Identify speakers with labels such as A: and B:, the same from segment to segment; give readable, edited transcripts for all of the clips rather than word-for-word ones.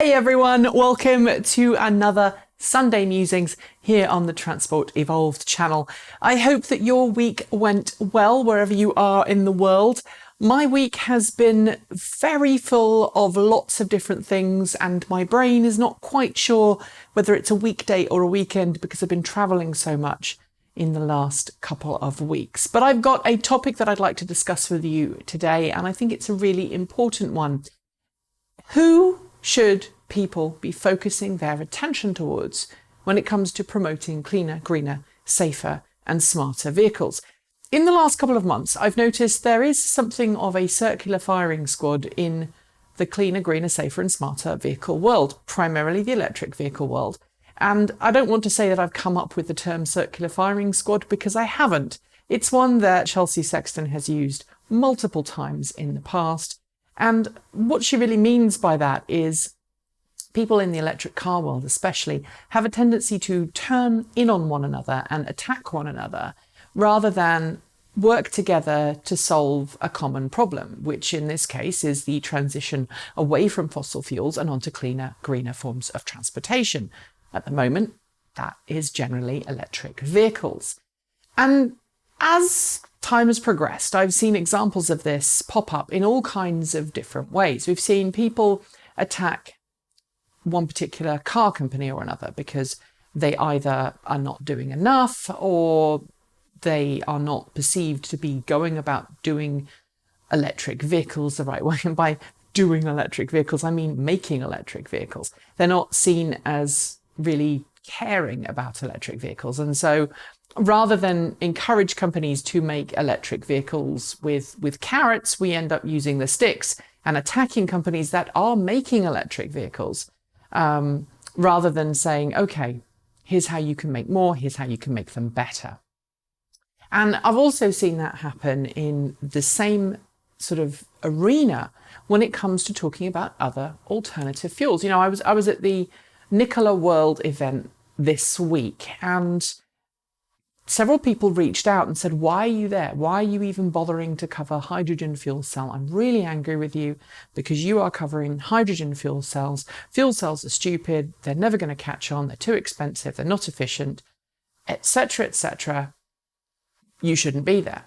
A: Hey everyone, welcome to another Sunday Musings here on the Transport Evolved channel. I hope that your week went well wherever you are in the world. My week has been very full of lots of different things and my brain is not quite sure whether it's a weekday or a weekend because I've been travelling so much in the last couple of weeks. But I've got a topic that I'd like to discuss with you today and I think it's a really important one. Who should people be focusing their attention towards when it comes to promoting cleaner, greener, safer and smarter vehicles? In the last couple of months, I've noticed there is something of a circular firing squad in the cleaner, greener, safer and smarter vehicle world, primarily the electric vehicle world. And I don't want to say that I've come up with the term circular firing squad because I haven't. It's one that Sexton has used multiple times in the past. And what she really means by that is people in the electric car world especially have a tendency to turn in on one another and attack one another rather than work together to solve a common problem, which in this case is the transition away from fossil fuels and onto cleaner, greener forms of transportation. At the moment, that is generally electric vehicles. And as time has progressed, I've seen examples of this pop up in all kinds of different ways. We've seen people attack one particular car company or another because they either are not doing enough or they are not perceived to be going about doing electric vehicles the right way. And by doing electric vehicles, I mean making electric vehicles. They're not seen as really caring about electric vehicles. And so rather than encourage companies to make electric vehicles with carrots, we end up using the sticks and attacking companies that are making electric vehicles, rather than saying, okay, here's how you can make more, here's how you can make them better. And I've also seen that happen in the same sort of arena when it comes to talking about other alternative fuels. You know, I was at the Nikola World event this week and several people reached out and said, why are you there? Why are you even bothering to cover hydrogen fuel cell? I'm really angry with you because you are covering hydrogen fuel cells. Fuel cells are stupid. They're never going to catch on. They're too expensive. They're not efficient, etc., etc. You shouldn't be there.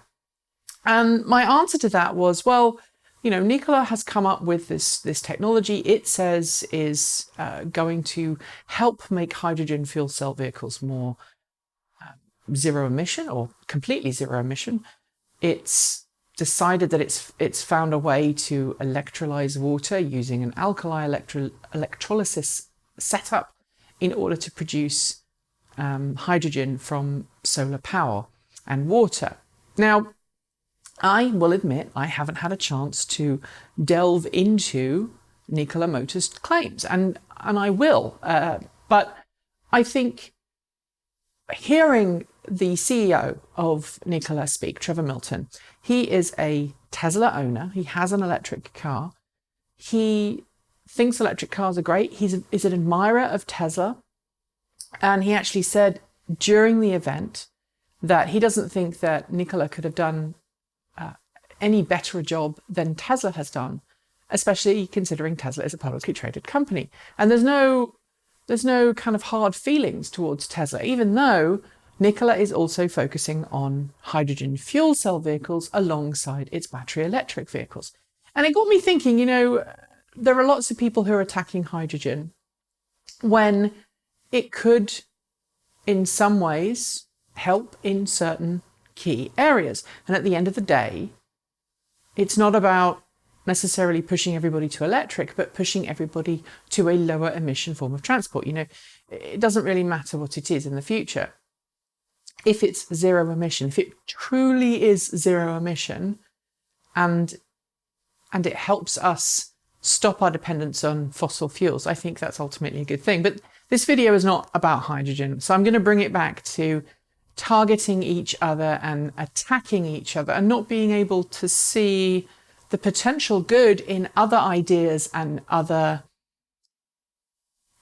A: And my answer to that was, well, you know, Nikola has come up with this technology it says is going to help make hydrogen fuel cell vehicles more zero emission or completely zero emission. It's decided that it's found a way to electrolyze water using an alkali electrolysis setup in order to produce hydrogen from solar power and water. Now, I will admit I haven't had a chance to delve into Nikola Motors' claims, and I will. But I think hearing the CEO of Nikola speak, Trevor Milton, he is a Tesla owner. He has an electric car. He thinks electric cars are great. He's an admirer of Tesla. And he actually said during the event that he doesn't think that Nikola could have done any better a job than Tesla has done, especially considering Tesla is a publicly traded company. And there's no kind of hard feelings towards Tesla, even though Nikola is also focusing on hydrogen fuel cell vehicles alongside its battery electric vehicles. And it got me thinking, you know, there are lots of people who are attacking hydrogen when it could, in some ways, help in certain key areas. And at the end of the day, it's not about necessarily pushing everybody to electric, but pushing everybody to a lower emission form of transport. You know, it doesn't really matter what it is in the future. If it's zero emission, if it truly is zero emission and it helps us stop our dependence on fossil fuels, I think that's ultimately a good thing. But this video is not about hydrogen. So I'm going to bring it back to targeting each other and attacking each other and not being able to see the potential good in other ideas and other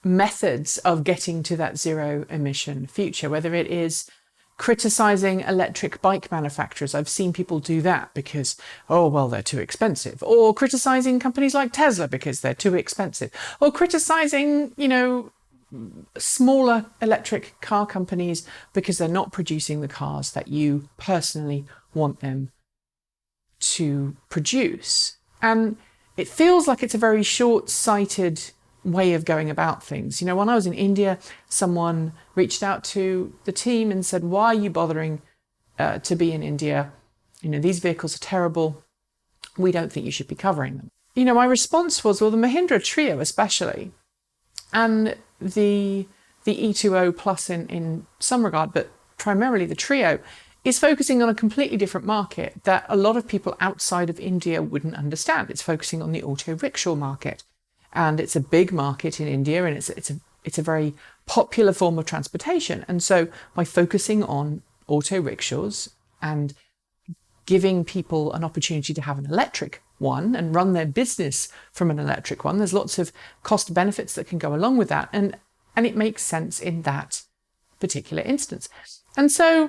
A: methods of getting to that zero emission future, whether it is criticizing electric bike manufacturers. I've seen people do that because, oh, well, they're too expensive. Or criticizing companies like Tesla because they're too expensive. Or criticizing, smaller electric car companies because they're not producing the cars that you personally want them to produce. And it feels like it's a very short-sighted way of going about things. When I was in India, someone reached out to the team and said, why are you bothering to be in India? These vehicles are terrible. We don't think you should be covering them. My response was, well, the Mahindra Trio especially, and the E20 Plus in some regard, but primarily the Trio, is focusing on a completely different market that a lot of people outside of India wouldn't understand. It's focusing on the auto rickshaw market. And it's a big market in India, and it's a very popular form of transportation. And so by focusing on auto rickshaws and giving people an opportunity to have an electric one and run their business from an electric one, there's lots of cost benefits that can go along with that. And it makes sense in that particular instance. And so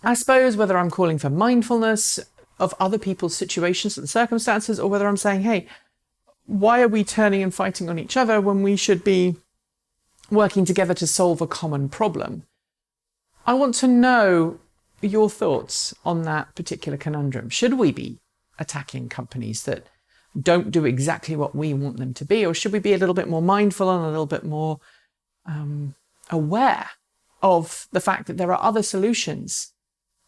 A: I suppose whether I'm calling for mindfulness of other people's situations and circumstances, or whether I'm saying, hey, why are we turning and fighting on each other when we should be working together to solve a common problem? I want to know your thoughts on that particular conundrum. Should we be attacking companies that don't do exactly what we want them to be? Or should we be a little bit more mindful and a little bit more aware of the fact that there are other solutions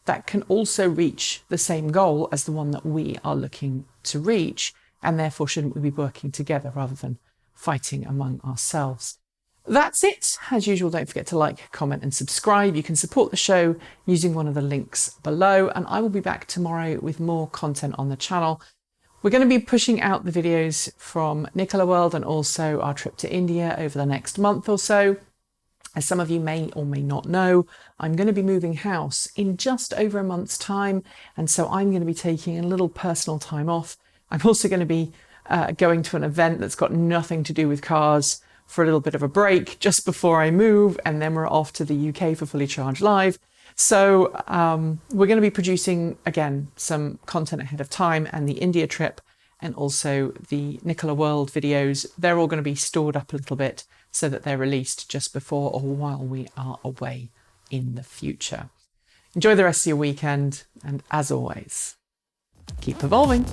A: that can also reach the same goal as the one that we are looking to reach? And therefore, shouldn't we be working together rather than fighting among ourselves? That's it. As usual, don't forget to like, comment and subscribe. You can support the show using one of the links below, and I will be back tomorrow with more content on the channel. We're going to be pushing out the videos from Nikola World and also our trip to India over the next month or so. As some of you may or may not know, I'm going to be moving house in just over a month's time, and so I'm going to be taking a little personal time off. I'm also going to be going to an event that's got nothing to do with cars for a little bit of a break just before I move, and then we're off to the UK for Fully Charged Live. So we're going to be producing, again, some content ahead of time, and the India trip and also the Nikola World videos, they're all going to be stored up a little bit so that they're released just before or while we are away in the future. Enjoy the rest of your weekend, and as always, keep evolving.